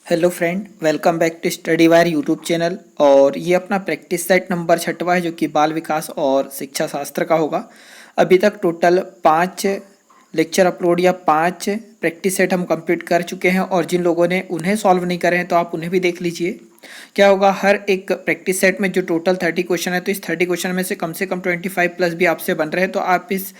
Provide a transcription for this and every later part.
Hello friend, welcome back to study wire YouTube channel. और ये अपना प्रैक्टिस सेट नंबर 6वां है जो कि बाल विकास और शिक्षा शास्त्र का होगा। अभी तक टोटल 5 लेक्चर अपलोड या 5 प्रैक्टिस सेट हम कंप्लीट कर चुके हैं, और जिन लोगों ने उन्हें सॉल्व नहीं करे हैं तो आप उन्हें भी देख लीजिए। क्या होगा, हर एक प्रैक्टिस सेट में जो टोटल 30 क्वेश्चन है, तो इस 30 क्वेश्चन में से कम 25 प्लस भी आपसे बन रहे हैं। तो आप इस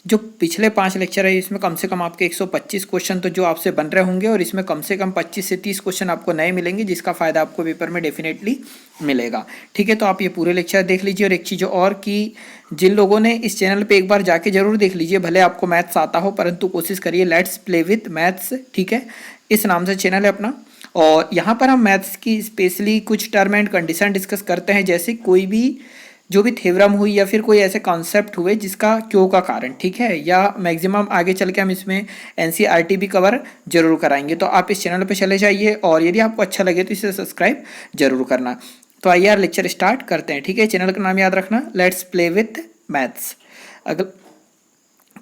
जो पिछले 5 लेक्चर है इसमें कम से कम आपके 125 क्वेश्चन तो जो आपसे बन रहे होंगे, और इसमें कम से कम 25 से 30 क्वेश्चन आपको नए मिलेंगे, जिसका फ़ायदा आपको पेपर में डेफिनेटली मिलेगा। ठीक है, तो आप ये पूरे लेक्चर देख लीजिए। और एक चीज़ और कि जिन लोगों ने इस चैनल पे एक बार जाके जरूर देख लीजिए, भले आपको मैथ्स आता हो परंतु कोशिश करिए। लेट्स प्ले विथ मैथ्स, ठीक है, इस नाम से चैनल है अपना। और यहाँ पर हम मैथ्स की स्पेशली कुछ टर्म एंड कंडीशन डिस्कस करते हैं, जैसे कोई भी जो भी थ्योरम हुई या फिर कोई ऐसे कॉन्सेप्ट हुए जिसका क्यों का कारण, ठीक है, या मैक्सिमम आगे चल के हम इसमें एनसीईआरटी भी कवर जरूर कराएंगे। तो आप इस चैनल पे चले जाइए, और यदि आपको अच्छा लगे तो इसे सब्सक्राइब जरूर करना। तो आइए यार लेक्चर स्टार्ट करते हैं। ठीक है, चैनल का नाम याद रखना, लेट्स प्ले विथ मैथ्स। अगर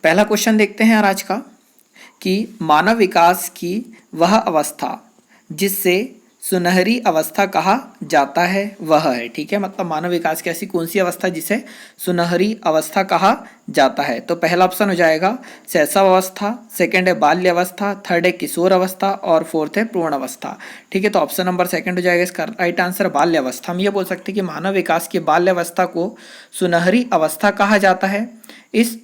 पहला क्वेश्चन देखते हैं यार आज का, कि मानव विकास की वह अवस्था जिससे सुनहरी अवस्था कहा जाता है वह है। ठीक है, मतलब मानव विकास की ऐसी कौन सी अवस्था जिसे सुनहरी अवस्था कहा जाता है। तो पहला ऑप्शन हो जाएगा शैशव अवस्था, सेकंड है बाल्य अवस्था, थर्ड है किशोर अवस्था, और फोर्थ है पूर्ण अवस्था। ठीक है, तो ऑप्शन नंबर सेकंड हो जाएगा इसका राइट आंसर, बाल्य अवस्था। हम ये बोल सकते हैं कि मानव विकास की बाल्य अवस्था को सुनहरी अवस्था कहा जाता है। इस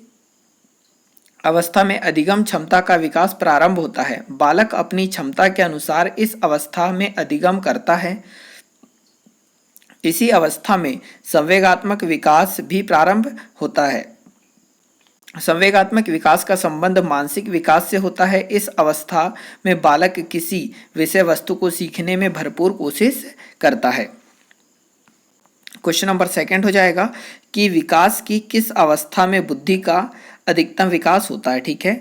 अवस्था में अधिगम क्षमता का विकास प्रारंभ होता है। बालक अपनी क्षमता के अनुसार इस अवस्था में अधिगम करता है। इसी अवस्था में संवेगात्मक विकास भी प्रारंभ होता है। संवेगात्मक विकास का संबंध मानसिक विकास से होता है। इस अवस्था में बालक किसी विषय वस्तु को सीखने में भरपूर कोशिश करता है। क्वेश्चन नंबर सेकंड हो जाएगा कि विकास की किस अवस्था में बुद्धि का अधिकतम विकास होता है। ठीक है,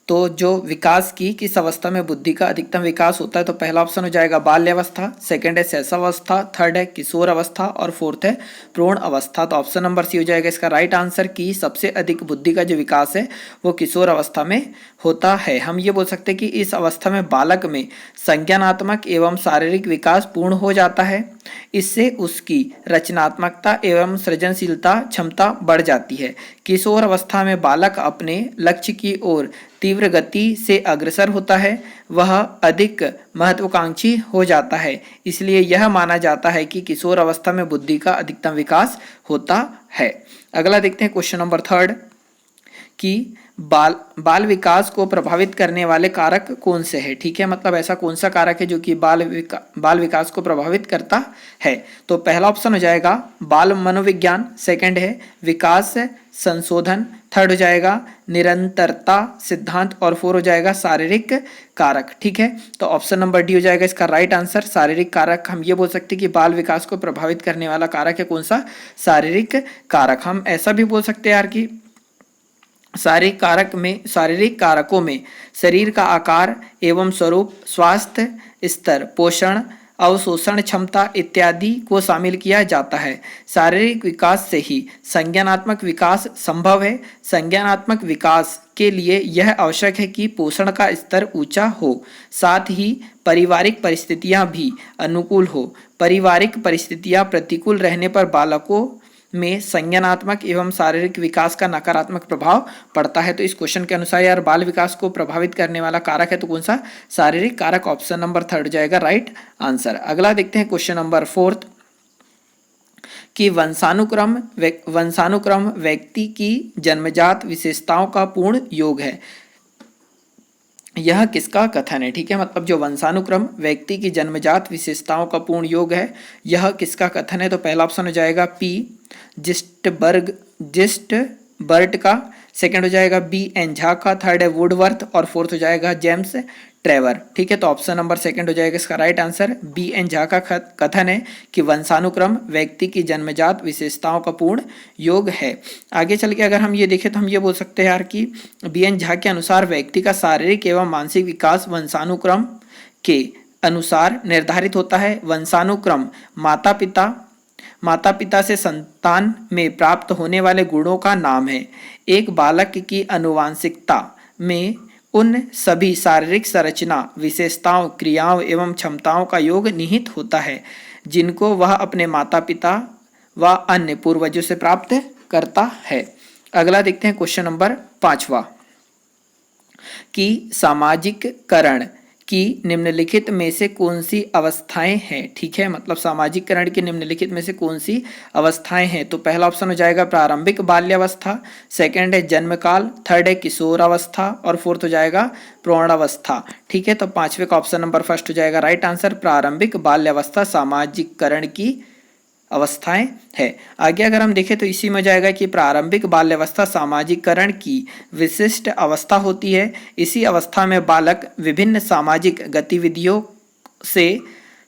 तो जो विकास की किस अवस्था में बुद्धि का अधिकतम विकास होता है, तो पहला ऑप्शन हो जाएगा बाल्यावस्था, सेकंड है शैशवावस्था, थर्ड है किशोर अवस्था, और फोर्थ है प्रौढ़ अवस्था। तो ऑप्शन नंबर सी हो जाएगा इसका राइट आंसर, कि सबसे अधिक बुद्धि का जो विकास है वो किशोर अवस्था में होता है। हम ये बोल सकते हैं कि इस अवस्था में बालक में संज्ञानात्मक एवं शारीरिक विकास पूर्ण हो जाता है। इससे उसकी रचनात्मकता एवं सृजनशीलता क्षमता बढ़ जाती है। किशोर अवस्था में बालक अपने लक्ष्य की ओर तीव्र गति से अग्रसर होता है, वह अधिक महत्वाकांक्षी हो जाता है। इसलिए यह माना जाता है कि किशोर अवस्था में बुद्धि का अधिकतम विकास होता है। अगला देखते हैं क्वेश्चन नंबर थर्ड, कि बाल विकास को प्रभावित करने वाले कारक कौन से हैं। ठीक है, मतलब ऐसा कौन सा कारक है जो कि बाल विकास को प्रभावित करता है। तो पहला ऑप्शन हो जाएगा बाल मनोविज्ञान, सेकंड है विकास संशोधन, थर्ड हो जाएगा निरंतरता सिद्धांत, और फोर हो जाएगा शारीरिक कारक। ठीक है, तो ऑप्शन नंबर डी हो जाएगा इसका राइट आंसर, शारीरिक कारक। हम ये बोल सकते हैं कि बाल विकास को प्रभावित करने वाला कारक है कौन सा, शारीरिक कारक। हम ऐसा भी बोल सकते हैं यार कि शारीरिक कारकों में शरीर का आकार एवं स्वरूप, स्वास्थ्य स्तर, पोषण, अवशोषण क्षमता इत्यादि को शामिल किया जाता है। शारीरिक विकास से ही संज्ञानात्मक विकास संभव है। संज्ञानात्मक विकास के लिए यह आवश्यक है कि पोषण का स्तर ऊंचा हो, साथ ही पारिवारिक परिस्थितियां भी अनुकूल हो। पारिवारिक परिस्थितियां प्रतिकूल रहने पर बालकों में संज्ञानात्मक एवं शारीरिक विकास का नकारात्मक प्रभाव पड़ता है। तो इस क्वेश्चन के अनुसार यार बाल विकास को प्रभावित करने वाला कारक है तो कौन सा, शारीरिक कारक। ऑप्शन नंबर थर्ड जाएगा राइट आंसर। अगला देखते हैं क्वेश्चन नंबर फोर्थ, कि वंशानुक्रम व्यक्ति की जन्मजात विशेषताओं का पूर्ण योग है। यह किसका कथन है। ठीक है, मतलब जो वंशानुक्रम व्यक्ति की जन्मजात विशेषताओं का पूर्ण योग है, यह किसका कथन है। तो पहला ऑप्शन हो जाएगा पी जिस्टबर्ट का, सेकंड हो जाएगा बी एन झा का, थर्ड है वुडवर्थ, और फोर्थ हो जाएगा जेम्स ट्रेवर। ठीक है, तो ऑप्शन नंबर सेकंड हो जाएगा इसका right answer, B N Jha का कथन है कि वंशानुक्रम व्यक्ति की जन्मजात विशेषताओं का पूर्ण योग है। आगे चल के अगर हम ये देखें तो हम ये बोल सकते हैं यार कि बी एन झा के अनुसार व्यक्ति का शारीरिक एवं मानसिक विकास वंशानुक्रम के अनुसार निर्धारित होता है। वंशानुक्रम माता पिता से संतान में प्राप्त होने वाले गुणों का नाम है। एक बालक की आनुवंशिकता में उन सभी शारीरिक संरचना, विशेषताओं, क्रियाओं एवं क्षमताओं का योग निहित होता है जिनको वह अपने माता पिता व अन्य पूर्वजों से प्राप्त करता है। अगला देखते हैं क्वेश्चन नंबर 5वां कि सामाजिककरण की निम्नलिखित में से कौन सी अवस्थाएं हैं। ठीक है, मतलब सामाजिककरण की निम्नलिखित में से कौन सी अवस्थाएं हैं। तो पहला ऑप्शन हो जाएगा प्रारंभिक बाल्यावस्था, सेकंड है जन्मकाल, थर्ड है किशोरावस्था और फोर्थ हो जाएगा प्रौढ़ावस्था। ठीक है, तो पांचवे का ऑप्शन नंबर फर्स्ट हो जाएगा राइट आंसर, प्रारंभिक बाल्यावस्था सामाजिककरण की अवस्थाएं है। आगे अगर हम देखें तो इसी में जाएगा कि प्रारंभिक बाल्यावस्था सामाजिककरण की विशिष्ट अवस्था होती है। इसी अवस्था में बालक विभिन्न सामाजिक गतिविधियों से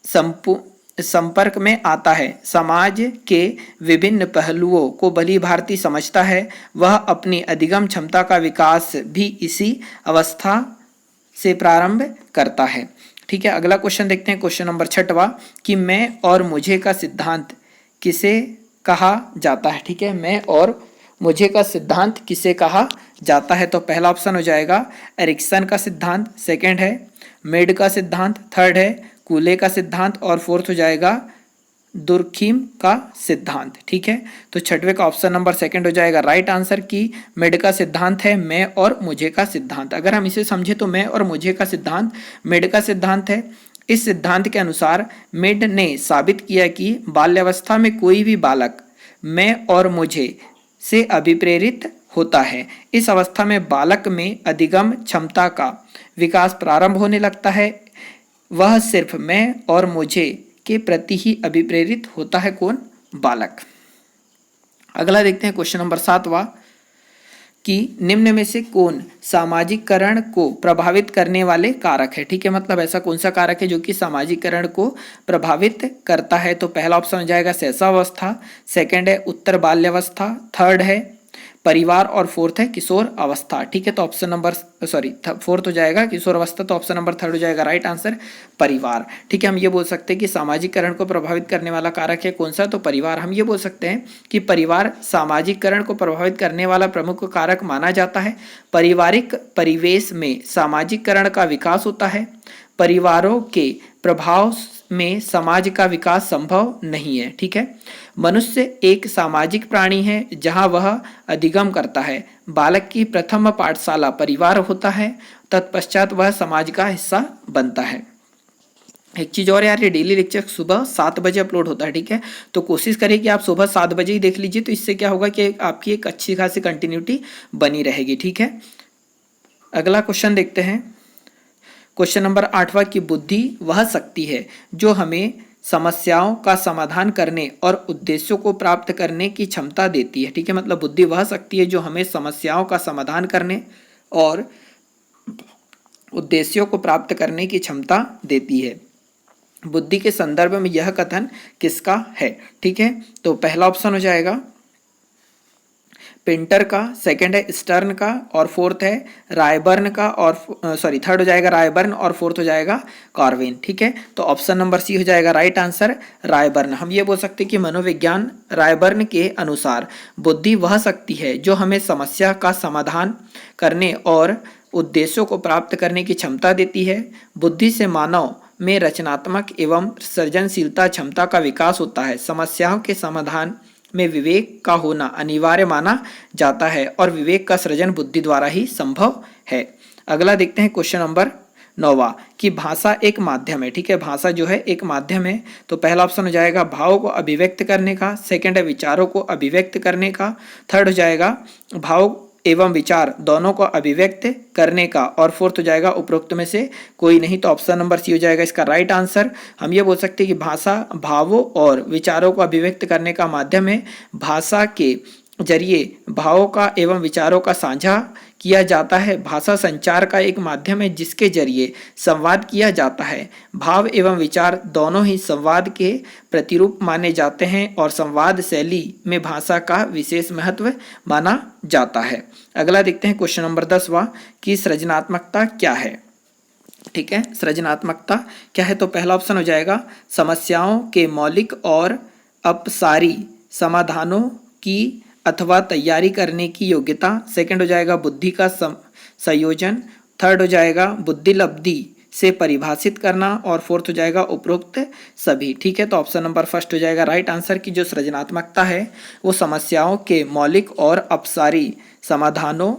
संपर्क में आता है, समाज के विभिन्न पहलुओं को भली भांति समझता है। वह अपनी अधिगम क्षमता का विकास भी इसी अवस्था से प्रारंभ करता है। ठीक है, अगला क्वेश्चन देखते हैं क्वेश्चन नंबर 6वां कि मैं और मुझे का सिद्धांत किसे कहा जाता है। ठीक है, मैं और मुझे का सिद्धांत किसे कहा जाता है। तो पहला ऑप्शन हो जाएगा एरिक्सन का सिद्धांत, सेकंड है मेड का सिद्धांत, थर्ड है कूले का सिद्धांत और फोर्थ हो जाएगा दुर्खीम का सिद्धांत। ठीक है, तो छठवें का ऑप्शन नंबर सेकंड हो जाएगा राइट आंसर की मेड का सिद्धांत है मैं और मुझे का सिद्धांत। अगर हम इसे समझे तो मैं और मुझे का सिद्धांत मेड का सिद्धांत है। इस सिद्धांत के अनुसार मेड ने साबित किया कि बाल्यावस्था में कोई भी बालक मैं और मुझे से अभिप्रेरित होता है। इस अवस्था में बालक में अधिगम क्षमता का विकास प्रारंभ होने लगता है। वह सिर्फ मैं और मुझे के प्रति ही अभिप्रेरित होता है, कौन? बालक। अगला देखते हैं क्वेश्चन नंबर 7वां कि निम्न में से कौन सामाजिककरण को प्रभावित करने वाले कारक है। ठीक है, मतलब ऐसा कौन सा कारक है जो कि सामाजिककरण को प्रभावित करता है। तो पहला ऑप्शन हो जाएगा शैशवावस्था, सेकंड है उत्तर बाल्यावस्था, थर्ड है परिवार और फोर्थ है किशोर अवस्था। ठीक है, तो ऑप्शन नंबर फोर्थ हो जाएगा किशोर अवस्था, तो ऑप्शन नंबर थर्ड हो जाएगा राइट आंसर परिवार। ठीक है, हम ये बोल सकते हैं कि सामाजिककरण को प्रभावित करने वाला कारक है कौन सा, तो परिवार। हम ये बोल सकते हैं कि परिवार सामाजिककरण को प्रभावित करने वाला प्रमुख कारक माना जाता है। पारिवारिक परिवेश में सामाजिककरण का विकास होता है। परिवारों के प्रभाव में समाज का विकास संभव नहीं है। ठीक है, मनुष्य एक सामाजिक प्राणी है जहां वह अधिगम करता है। बालक की प्रथम पाठशाला परिवार होता है, तत्पश्चात वह समाज का हिस्सा बनता है। एक चीज और यार, ये डेली लेक्चर सुबह 7 बजे अपलोड होता है। ठीक है, तो कोशिश करिए कि आप सुबह 7 बजे ही देख लीजिए, तो इससे क्या होगा कि आपकी एक अच्छी खासी कंटिन्यूटी बनी रहेगी। ठीक है, अगला क्वेश्चन देखते हैं क्वेश्चन नंबर 8वां की बुद्धि वह शक्ति है जो हमें समस्याओं का समाधान करने और उद्देश्यों को प्राप्त करने की क्षमता देती है। ठीक है, मतलब बुद्धि वह शक्ति है जो हमें समस्याओं का समाधान करने और उद्देश्यों को प्राप्त करने की क्षमता देती है। बुद्धि के संदर्भ में यह कथन किसका है। ठीक है, तो पहला ऑप्शन हो जाएगा पिंटर का, सेकंड है स्टर्न का और फोर्थ है रायबर्न का और थर्ड हो जाएगा रायबर्न और फोर्थ हो जाएगा कार्विन। ठीक है, तो ऑप्शन नंबर सी हो जाएगा राइट आंसर रायबर्न। हम ये बोल सकते हैं कि मनोविज्ञान रायबर्न के अनुसार बुद्धि वह शक्ति है जो हमें समस्या का समाधान करने और उद्देश्यों को प्राप्त करने की क्षमता देती है। बुद्धि से मानव में रचनात्मक एवं सृजनशीलता क्षमता का विकास होता है। समस्याओं के समाधान में विवेक का होना अनिवार्य माना जाता है और विवेक का सृजन बुद्धि द्वारा ही संभव है। अगला देखते हैं क्वेश्चन नंबर 9वां कि भाषा एक माध्यम है। ठीक है, भाषा जो है एक माध्यम है। तो पहला ऑप्शन हो जाएगा भाव को अभिव्यक्त करने का, सेकंड है विचारों को अभिव्यक्त करने का, थर्ड हो जाएगा भाव एवं विचार दोनों को अभिव्यक्त करने का और फोर्थ हो जाएगा उपरोक्त में से कोई नहीं। तो ऑप्शन नंबर सी हो जाएगा इसका राइट आंसर। हम ये बोल सकते हैं कि भाषा भावों और विचारों को अभिव्यक्त करने का माध्यम है। भाषा के जरिए भावों का एवं विचारों का साझा किया जाता है। भाषा संचार का एक माध्यम है जिसके जरिए संवाद किया जाता है। भाव एवं विचार दोनों ही संवाद के प्रतिरूप माने जाते हैं और संवाद शैली में भाषा का विशेष महत्व माना जाता है। अगला देखते हैं क्वेश्चन नंबर 10वां कि सृजनात्मकता क्या है। ठीक है, सृजनात्मकता क्या है, तो पहला ऑप्शन हो जाएगा समस्याओं के मौलिक और अपसारी समाधानों की अथवा तैयारी करने की योग्यता, सेकंड हो जाएगा बुद्धि का संयोजन, थर्ड हो जाएगा बुद्धि लब्धि से परिभाषित करना, और फोर्थ हो जाएगा उपरोक्त सभी। ठीक है, तो ऑप्शन नंबर फर्स्ट हो जाएगा राइट आंसर की जो सृजनात्मकता है वो समस्याओं के मौलिक और अपसारी समाधानों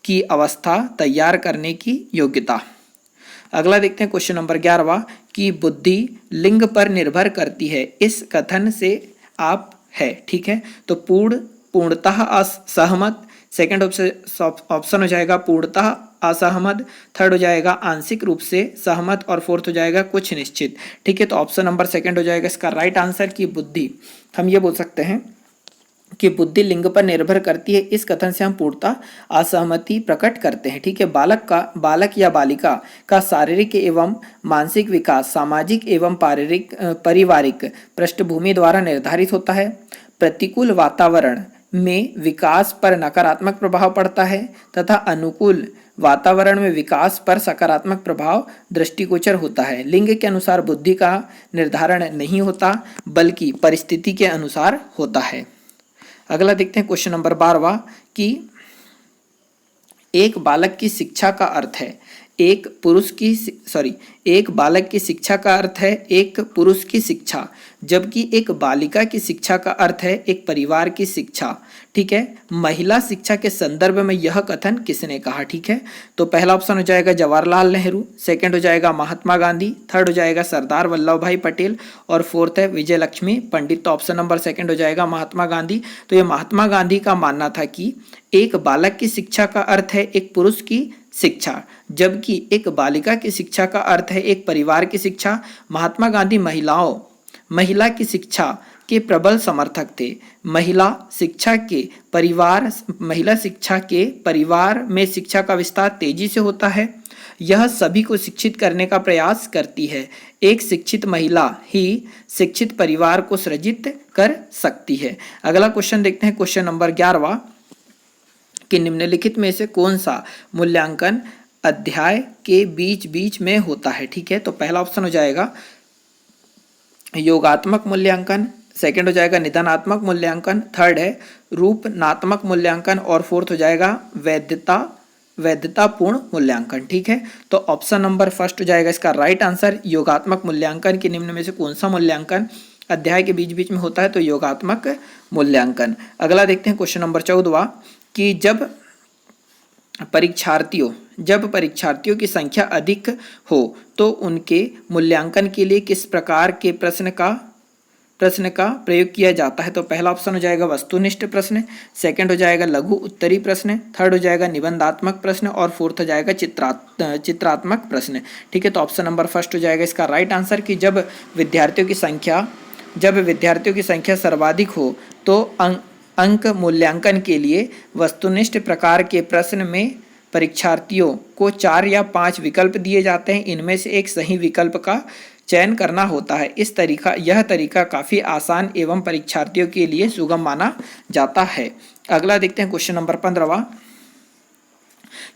की अवस्था तैयार करने की योग्यता। अगला देखते हैं क्वेश्चन नंबर 11वां कि बुद्धि लिंग पर निर्भर करती है, इस कथन से आप है। ठीक है, तो पूर्णतः असहमत, सेकंड ऑप्शन हो जाएगा पूर्णतः असहमत, थर्ड हो जाएगा आंशिक रूप से सहमत, और फोर्थ हो जाएगा कुछ निश्चित। ठीक है, तो ऑप्शन नंबर सेकंड हो जाएगा इसका राइट आंसर की बुद्धि। हम ये बोल सकते हैं कि बुद्धि लिंग पर निर्भर करती है, इस कथन से हम पूर्णतः असहमति प्रकट करते हैं। ठीक है, बालक या बालिका का शारीरिक एवं मानसिक विकास सामाजिक एवं पारिवारिक पृष्ठभूमि द्वारा निर्धारित होता है। प्रतिकूल वातावरण में विकास पर नकारात्मक प्रभाव पड़ता है तथा अनुकूल वातावरण में विकास पर सकारात्मक प्रभाव दृष्टिगोचर होता है। लिंग के अनुसार बुद्धि का निर्धारण नहीं होता बल्कि परिस्थिति के अनुसार होता है। अगला देखते हैं क्वेश्चन नंबर 12वां कि एक बालक की शिक्षा का अर्थ है एक बालक की शिक्षा का अर्थ है एक पुरुष की शिक्षा, जबकि एक बालिका की शिक्षा का अर्थ है एक परिवार की शिक्षा। ठीक है, महिला शिक्षा के संदर्भ में यह कथन किसने कहा? ठीक है, तो पहला ऑप्शन हो जाएगा जवाहरलाल नेहरू, सेकंड हो जाएगा महात्मा गांधी, थर्ड हो जाएगा सरदार वल्लभ भाई पटेल, और फोर्थ है विजय लक्ष्मी पंडित। तो ऑप्शन नंबर सेकंड हो जाएगा महात्मा गांधी। तो ये महात्मा गांधी का मानना था कि एक बालक की शिक्षा का अर्थ है एक पुरुष की शिक्षा, जबकि एक बालिका की शिक्षा का अर्थ है एक परिवार की शिक्षा। महात्मा गांधी महिला की शिक्षा के प्रबल समर्थक थे। महिला शिक्षा के परिवार में शिक्षा का विस्तार तेजी से होता है। यह सभी को शिक्षित करने का प्रयास करती है। एक शिक्षित महिला ही शिक्षित परिवार को सृजित कर सकती है। अगला क्वेश्चन देखते हैं क्वेश्चन नंबर 11वां कि निम्नलिखित में से कौन सा मूल्यांकन अध्याय के बीच बीच में होता है? ठीक है, तो पहला ऑप्शन हो जाएगा योगात्मक मूल्यांकन, सेकंड हो जाएगा निदानात्मक मूल्यांकन, थर्ड है रूपनात्मक मूल्यांकन, और फोर्थ हो जाएगा वैधतापूर्ण मूल्यांकन। ठीक है, तो ऑप्शन नंबर फर्स्ट हो जाएगा इसका राइट आंसर योगात्मक मूल्यांकन की निम्न में से कौन सा मूल्यांकन अध्याय के बीच बीच में होता है? तो योगात्मक मूल्यांकन। अगला देखते हैं क्वेश्चन नंबर 14वां कि जब परीक्षार्थियों की संख्या अधिक हो तो उनके मूल्यांकन के लिए किस प्रकार के प्रश्न का प्रयोग किया जाता है? तो पहला ऑप्शन हो जाएगा वस्तुनिष्ठ प्रश्न, सेकंड हो जाएगा लघु उत्तरी प्रश्न, थर्ड हो जाएगा निबंधात्मक प्रश्न, और फोर्थ हो जाएगा चित्रात्मक प्रश्न। ठीक है, तो ऑप्शन नंबर फर्स्ट हो जाएगा इसका राइट आंसर कि जब विद्यार्थियों की संख्या सर्वाधिक हो तो अंक मूल्यांकन के लिए वस्तुनिष्ठ प्रकार के प्रश्न में परीक्षार्थियों को 4 या 5 विकल्प दिए जाते हैं। इनमें से एक सही विकल्प का चयन करना होता है। यह तरीका काफ़ी आसान एवं परीक्षार्थियों के लिए सुगम माना जाता है। अगला देखते हैं क्वेश्चन नंबर 15वां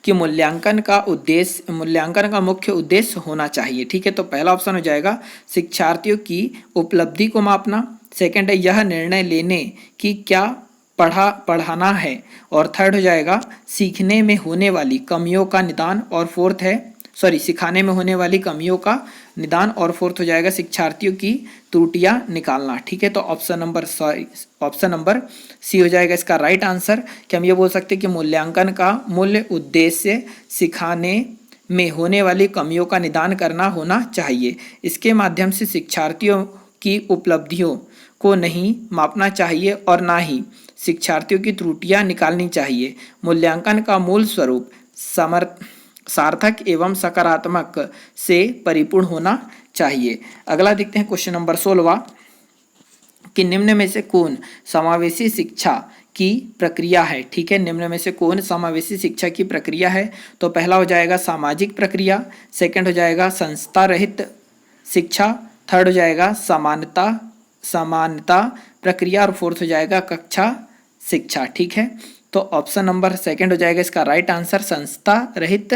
कि मूल्यांकन का मुख्य उद्देश्य होना चाहिए। ठीक है, तो पहला ऑप्शन हो जाएगा शिक्षार्थियों की उपलब्धि को मापना, सेकंड है यह निर्णय लेने कि क्या पढ़ाना है, और थर्ड हो जाएगा सीखने में होने वाली कमियों का निदान, और फोर्थ है सिखाने में होने वाली कमियों का निदान, और फोर्थ हो जाएगा शिक्षार्थियों की त्रुटियां निकालना। ठीक है, तो ऑप्शन नंबर सी हो जाएगा इसका राइट आंसर कि हम ये बोल सकते हैं कि मूल्यांकन का मूल उद्देश्य सिखाने में होने वाली कमियों का निदान करना होना चाहिए। इसके माध्यम से शिक्षार्थियों की उपलब्धियों को नहीं मापना चाहिए और ना ही शिक्षार्थियों की त्रुटियां निकालनी चाहिए। मूल्यांकन का मूल स्वरूप सार्थक एवं सकारात्मक से परिपूर्ण होना चाहिए। अगला देखते हैं क्वेश्चन नंबर 16वां कि निम्न में से कौन समावेशी शिक्षा की प्रक्रिया है? ठीक है, निम्न में से कौन समावेशी शिक्षा की प्रक्रिया है? तो पहला हो जाएगा सामाजिक प्रक्रिया, सेकंड हो जाएगा संस्था रहित शिक्षा, थर्ड हो जाएगा समानता प्रक्रिया, और फोर्थ हो जाएगा कक्षा शिक्षा। ठीक है, तो ऑप्शन नंबर सेकंड हो जाएगा इसका राइट आंसर संस्था रहित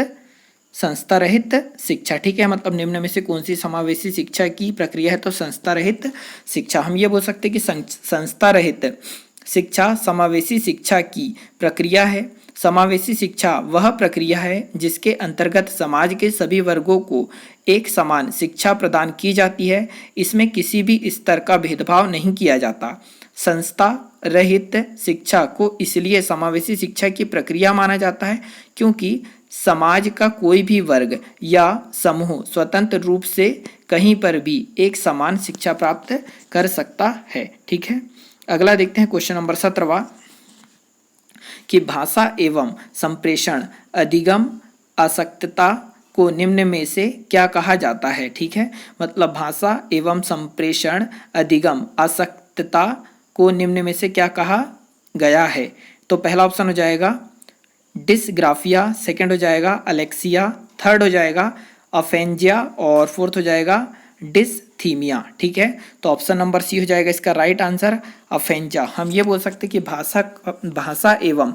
शिक्षा। ठीक है, मतलब निम्न में से कौन सी समावेशी शिक्षा की प्रक्रिया है? तो संस्था रहित शिक्षा। हम ये बोल सकते हैं कि संस्था रहित शिक्षा समावेशी शिक्षा की प्रक्रिया है। समावेशी शिक्षा वह प्रक्रिया है जिसके अंतर्गत समाज के सभी वर्गों को एक समान शिक्षा प्रदान की जाती है। इसमें किसी भी स्तर का भेदभाव नहीं किया जाता। संस्था रहित शिक्षा को इसलिए समावेशी शिक्षा की प्रक्रिया माना जाता है क्योंकि समाज का कोई भी वर्ग या समूह स्वतंत्र रूप से कहीं पर भी एक समान शिक्षा प्राप्त कर सकता है। ठीक है, अगला देखते हैं क्वेश्चन नंबर 17वां कि भाषा एवं संप्रेषण अधिगम आसक्तता को निम्न में से क्या कहा जाता है। ठीक है, मतलब भाषा एवं संप्रेषण अधिगम आसक्तता को निम्न में से क्या कहा गया है। तो पहला ऑप्शन हो जाएगा डिसग्राफिया, सेकंड हो जाएगा अलेक्सिया, थर्ड हो जाएगा अफेंजिया और फोर्थ हो जाएगा डिसथीमिया। ठीक है, तो ऑप्शन नंबर सी हो जाएगा इसका राइट आंसर अफेंजा। हम ये बोल सकते हैं कि भाषा एवं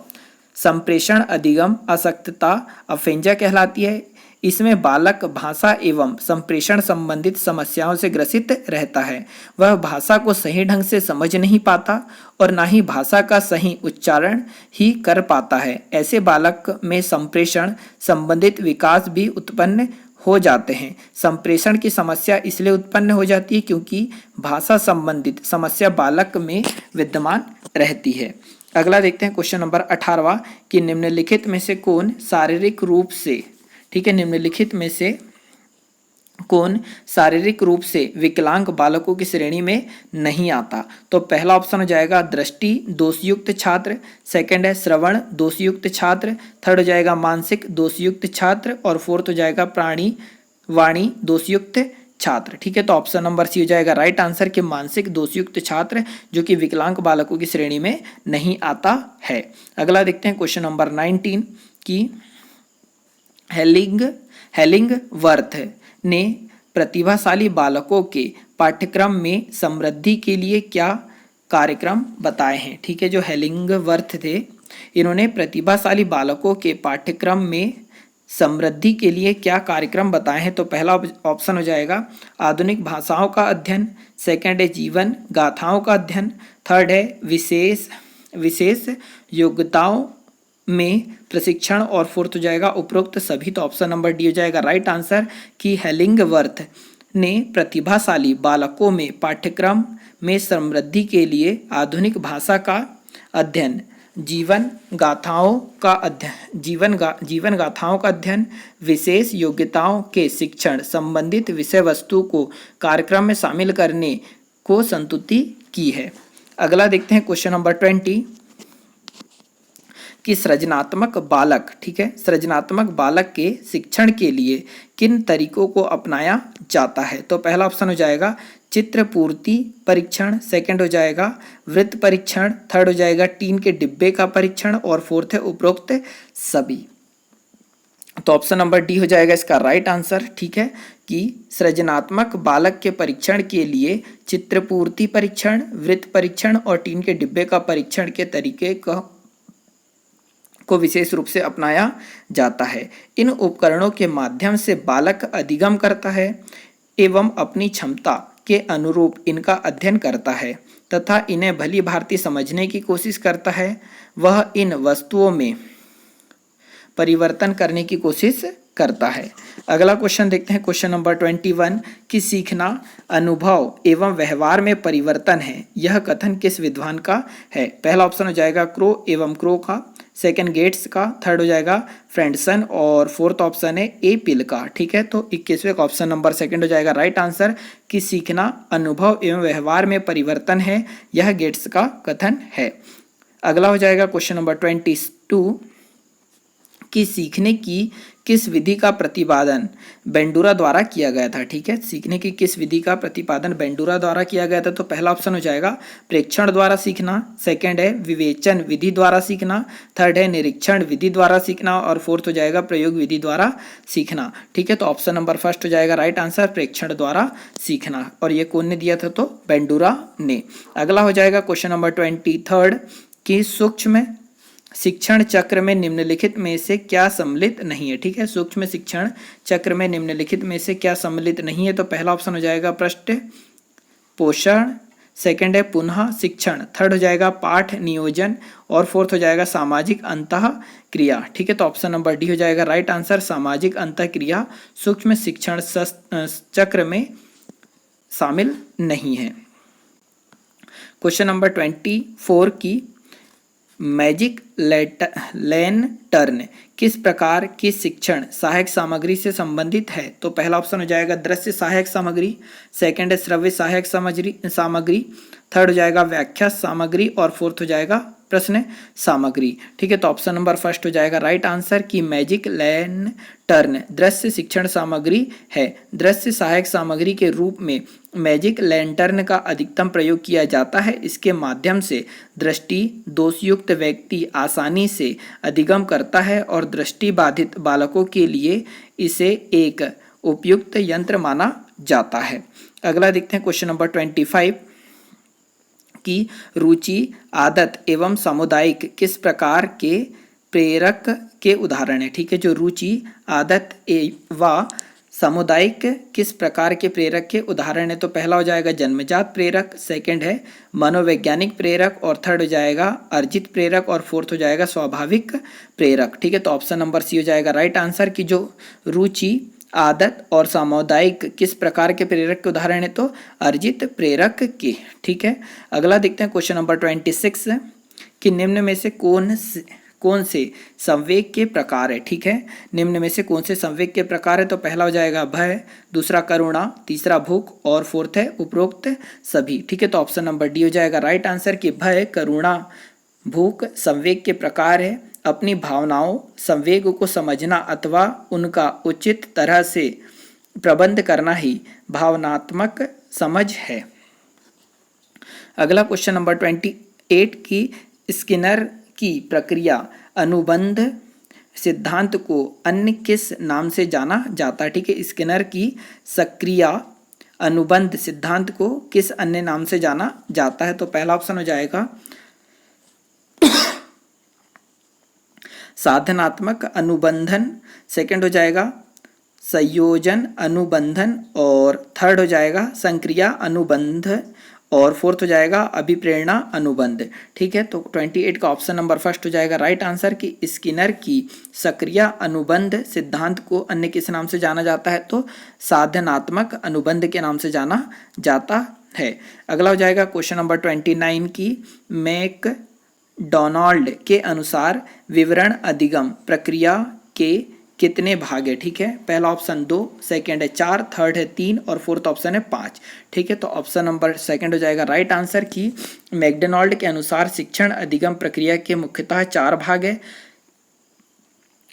संप्रेषण अधिगम आसक्तता अफेंजा कहलाती है। इसमें बालक भाषा एवं संप्रेषण संबंधित समस्याओं से ग्रसित रहता है। वह भाषा को सही ढंग से समझ नहीं पाता और ना ही भाषा का सही उच्चारण ही कर पाता है। ऐसे बालक में संप्रेषण संबंधित विकास भी उत्पन्न हो जाते हैं। संप्रेषण की समस्या इसलिए उत्पन्न हो जाती है क्योंकि भाषा संबंधित समस्या बालक में विद्यमान रहती है। अगला देखते हैं क्वेश्चन नंबर 18वां कि निम्नलिखित में से कौन शारीरिक रूप से, ठीक है, निम्नलिखित में से कौन शारीरिक रूप से विकलांग बालकों की श्रेणी में नहीं आता। तो पहला ऑप्शन हो जाएगा दृष्टि दोषयुक्त छात्र, सेकंड है श्रवण दोषयुक्त छात्र, थर्ड हो जाएगा मानसिक दोषयुक्त छात्र और फोर्थ हो जाएगा प्राणी वाणी दोषयुक्त छात्र। ठीक है, तो ऑप्शन नंबर सी हो जाएगा राइट आंसर कि मानसिक दोषयुक्त छात्र जो कि विकलांग बालकों की श्रेणी में नहीं आता है। अगला देखते हैं क्वेश्चन नंबर 19 की हेलिंगवर्थ ने प्रतिभाशाली बालकों के पाठ्यक्रम में समृद्धि के लिए क्या कार्यक्रम बताए हैं। ठीक है, जो हेलिंगवर्थ थे इन्होंने प्रतिभाशाली बालकों के पाठ्यक्रम में समृद्धि के लिए क्या कार्यक्रम बताए हैं। तो पहला ऑप्शन हो जाएगा आधुनिक भाषाओं का अध्ययन, सेकंड है जीवन गाथाओं का अध्ययन, थर्ड है विशेष योग्यताओं में प्रशिक्षण और फोर्थ हो जाएगा उपरोक्त सभी। तो ऑप्शन नंबर डी हो जाएगा राइट आंसर कि हेलिंगवर्थ ने प्रतिभाशाली बालकों में पाठ्यक्रम में समृद्धि के लिए आधुनिक भाषा का अध्ययन, जीवन गाथाओं का अध्ययन, विशेष योग्यताओं के शिक्षण संबंधित विषय वस्तु को कार्यक्रम में शामिल करने को संतुष्टि की है। अगला देखते हैं क्वेश्चन नंबर 20 कि सृजनात्मक बालक, ठीक है, सृजनात्मक बालक के शिक्षण के लिए किन तरीकों को अपनाया जाता है। तो पहला ऑप्शन हो जाएगा चित्र पूर्ति परीक्षण, सेकंड हो जाएगा वृत्त परीक्षण, थर्ड हो जाएगा टीन के डिब्बे का परीक्षण और फोर्थ है उपरोक्त सभी। तो ऑप्शन नंबर डी हो जाएगा इसका राइट आंसर। ठीक है, कि सृजनात्मक बालक के परीक्षण के लिए चित्रपूर्ति परीक्षण, वृत्त परीक्षण और टीन के डिब्बे का परीक्षण के तरीके को विशेष रूप से अपनाया जाता है। इन उपकरणों के माध्यम से बालक अधिगम करता है एवं अपनी क्षमता के अनुरूप इनका अध्ययन करता है तथा इन्हें भली भांति समझने की कोशिश करता है। वह इन वस्तुओं में परिवर्तन करने की कोशिश करता है। अगला क्वेश्चन देखते हैं क्वेश्चन नंबर 21 कि सीखना अनुभव एवं व्यवहार में परिवर्तन है, यह कथन किस विद्वान का है। पहला ऑप्शन हो जाएगा क्रो एवं क्रो का, सेकंड गेट्स का, थर्ड हो जाएगा फ्रेंडसन और फोर्थ ऑप्शन है ए पिल का। ठीक है, तो 21वें का ऑप्शन नंबर सेकंड हो जाएगा राइट आंसर कि सीखना अनुभव एवं व्यवहार में परिवर्तन है, यह गेट्स का कथन है। अगला हो जाएगा क्वेश्चन नंबर 22 कि सीखने की किस विधि का प्रतिपादन बेंडूरा द्वारा किया गया था। ठीक है, सीखने की किस विधि का प्रतिपादन बेंडूरा द्वारा किया गया था। तो पहला ऑप्शन हो जाएगा प्रेक्षण द्वारा सीखना, सेकंड है विवेचन विधि द्वारा सीखना, थर्ड है निरीक्षण विधि द्वारा सीखना और फोर्थ हो जाएगा प्रयोग विधि द्वारा सीखना। ठीक है, तो ऑप्शन नंबर फर्स्ट हो जाएगा राइट आंसर प्रेक्षण द्वारा सीखना और ये कौन ने दिया था, तो बेंडूरा ने। अगला हो जाएगा क्वेश्चन नंबर 23 कि सूक्ष्म शिक्षण चक्र में निम्नलिखित में से क्या सम्मिलित नहीं है। ठीक है, सूक्ष्म शिक्षण चक्र में निम्नलिखित में से क्या सम्मिलित नहीं है। तो पहला ऑप्शन हो जाएगा पृष्ठ पोषण, सेकंड है पुनः शिक्षण, थर्ड हो जाएगा पाठ नियोजन और फोर्थ हो जाएगा सामाजिक अंतः क्रिया। ठीक है, तो ऑप्शन नंबर डी हो जाएगा राइट आंसर। सामाजिक अंतः क्रिया सूक्ष्म शिक्षण चक्र में शामिल नहीं है। क्वेश्चन नंबर 24 की मैजिक लैंटर्न किस प्रकार की शिक्षण सहायक सामग्री से संबंधित है? तो पहला ऑप्शन हो जाएगा दृश्य सहायक सामग्री, सेकंड है श्रव्य सहायक सामग्री, थर्ड हो जाएगा व्याख्या सामग्री और फोर्थ हो जाएगा प्रश्न सामग्री। ठीक है, तो ऑप्शन नंबर फर्स्ट हो जाएगा राइट आंसर की मैजिक लैंटर्न दृश्य शिक्षण सामग्री है। दृश्य सहायक सामग्री के रूप में मैजिक लैंटर्न का अधिकतम प्रयोग किया जाता है। इसके माध्यम से दृष्टि दोषयुक्त व्यक्ति आसानी से अधिगम करता है और दृष्टि बाधित बालकों के लिए इसे एक उपयुक्त यंत्र माना जाता है। अगला देखते हैं क्वेश्चन नंबर 25 की रुचि आदत एवं सामुदायिक किस प्रकार के प्रेरक के उदाहरण है। ठीक है, जो रुचि आदत एवं सामुदायिक किस प्रकार के प्रेरक के उदाहरण है? तो पहला हो जाएगा जन्मजात प्रेरक, सेकंड है मनोवैज्ञानिक प्रेरक और थर्ड हो जाएगा अर्जित प्रेरक और फोर्थ हो जाएगा स्वाभाविक प्रेरक। ठीक है, तो ऑप्शन नंबर सी हो जाएगा राइट आंसर की जो रुचि आदत और सामुदायिक किस प्रकार के प्रेरक के उदाहरण है? तो अर्जित प्रेरक के। ठीक है, अगला देखते हैं क्वेश्चन नंबर 26 कि निम्न में से कौन से संवेग के प्रकार है। ठीक है, निम्न में से कौन से संवेग के प्रकार है? तो पहला हो जाएगा भय, दूसरा करुणा, तीसरा भूख और फोर्थ है उपरोक्त सभी। ठीक है, तो ऑप्शन नंबर डी हो जाएगा राइट आंसर कि भय, करुणा, भूख संवेग के प्रकार है। अपनी भावनाओं संवेग को समझना अथवा उनका उचित तरह से प्रबंध करना ही भावनात्मक समझ है। अगला क्वेश्चन नंबर 28 की स्किनर की प्रक्रिया अनुबंध सिद्धांत को अन्य किस नाम से जाना जाता है? ठीक है, स्किनर की सक्रिया अनुबंध सिद्धांत को किस अन्य नाम से जाना जाता है? तो पहला ऑप्शन हो जाएगा साधनात्मक अनुबंधन, सेकंड हो जाएगा संयोजन अनुबंधन और थर्ड हो जाएगा संक्रिया अनुबंध और फोर्थ हो जाएगा अभिप्रेरणा अनुबंध। ठीक है, तो 28 का ऑप्शन नंबर फर्स्ट हो जाएगा राइट आंसर कि स्किनर की सक्रिया अनुबंध सिद्धांत को अन्य किस नाम से जाना जाता है? तो साधनात्मक अनुबंध के नाम से जाना जाता है। अगला हो जाएगा क्वेश्चन नंबर 29 की मैकडोनाल्ड के अनुसार विवरण अधिगम प्रक्रिया के कितने भाग है? ठीक है, पहला ऑप्शन 2, सेकंड है 4, थर्ड है 3 और फोर्थ ऑप्शन है 5। ठीक है, तो ऑप्शन नंबर सेकंड हो जाएगा राइट आंसर की मैकडोनाल्ड के अनुसार शिक्षण अधिगम प्रक्रिया के मुख्यतः 4 भाग है।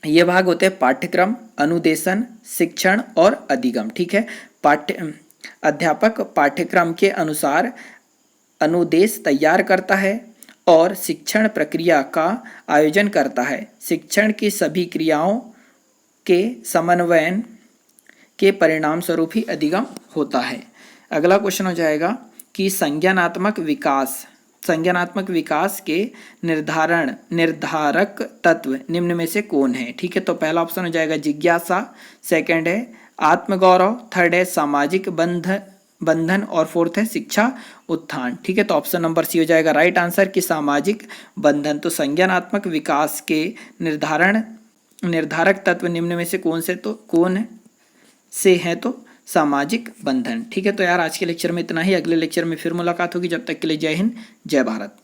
ये भाग होते हैं पाठ्यक्रम, अनुदेशन, शिक्षण और अधिगम। ठीक है, अध्यापक पाठ्यक्रम के अनुसार अनुदेश तैयार करता है और शिक्षण प्रक्रिया का आयोजन करता है। शिक्षण की सभी क्रियाओं के समन्वयन के परिणाम स्वरूप ही अधिगम होता है। अगला क्वेश्चन हो जाएगा कि संज्ञानात्मक विकास के निर्धारक तत्व निम्न में से कौन है? ठीक है, तो पहला ऑप्शन हो जाएगा जिज्ञासा, सेकंड है आत्मगौरव, थर्ड है सामाजिक बंधन और फोर्थ है शिक्षा उत्थान। ठीक है, तो ऑप्शन नंबर सी हो जाएगा राइट आंसर कि सामाजिक बंधन। तो संज्ञानात्मक विकास के निर्धारक तत्व निम्न में से कौन से हैं? तो सामाजिक बंधन। ठीक है, तो यार आज के लेक्चर में इतना ही। अगले लेक्चर में फिर मुलाकात होगी। जब तक के लिए जय हिंद, जय भारत।